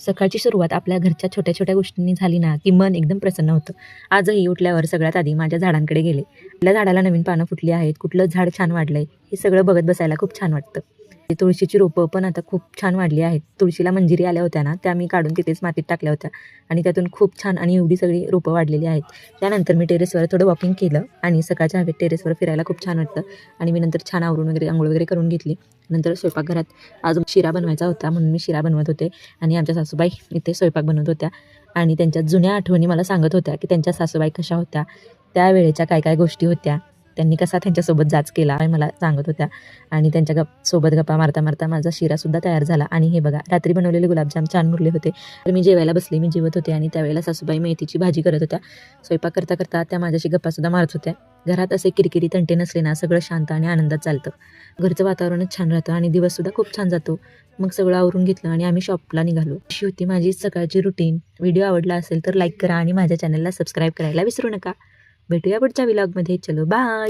सकाळची सुरुवात आपल्या घरच्या छोट्या-छोट्या गोष्टींनी झाली ना, की मन एकदम प्रसन्न होतं. आजही उठल्यावर सगळ्यात आधी माझ्या झाडांकडे गेले. कुठल्या झाडाला नवीन पानं फुटली आहेत, कुठलं झाड छान वाढलंय, हे सगळं बघत बसायला खूप छान वाटतं. ते तुळशीची रोपं पण आता खूप छान वाढली आहेत. तुळशीला मंजिरी आल्या होत्या ना, त्या मी काढून तिथेच मातीत टाकल्या होत्या आणि त्यातून खूप छान आणि एवढी सगळी रोपं वाढलेली आहेत. त्यानंतर मी टेरेसवर थोडं वॉकिंग केलं आणि सकाळच्या हवेत टेरेसवर फिरायला खूप छान वाटतं आणि मी नंतर छान आवरून वगैरे अंघोळ वगैरे करून घेतली. नंतर स्वयंपाकघरात आज शिरा बनवायचा होता म्हणून मी शिरा बनवत होते आणि आमच्या सासूबाई इथे स्वयंपाक बनवत होत्या आणि त्यांच्या जुन्या आठवणी मला सांगत होत्या की त्यांच्या सासूबाई कशा होत्या, त्यावेळेच्या काय काय गोष्टी होत्या, त्यांनी कसा त्यांच्यासोबत जाच केला हे मला सांगत होत्या आणि त्यांच्या सोबत गप्पा मारता मारता माझा शिरासुद्धा तयार झाला. आणि हे बघा, रात्री बनवलेले गुलाबजाम छान मुरले होते. तर मी जेवायला बसले, मी जेवत होते आणि त्यावेळेला सासूबाई मेथीची भाजी करत होत्या. स्वयंपाक करता करता त्या माझ्याशी गप्पासुद्धा मारत होत्या. घरात असे किरकिरी तंटे नसले ना, सगळं शांत आणि आनंदात चालतं. घरचं वातावरणच छान राहतं आणि दिवससुद्धा खूप छान जातो. मग सगळं आवरून घेतलं आणि आम्ही शॉपला निघालो. अशी होती माझी सकाळची रुटीन. व्हिडिओ आवडला असेल तर लाईक करा आणि माझ्या चॅनलला सबस्क्राईब करायला विसरू नका. भेटूया पुढच्या व्लॉगमध्ये. चलो बाय.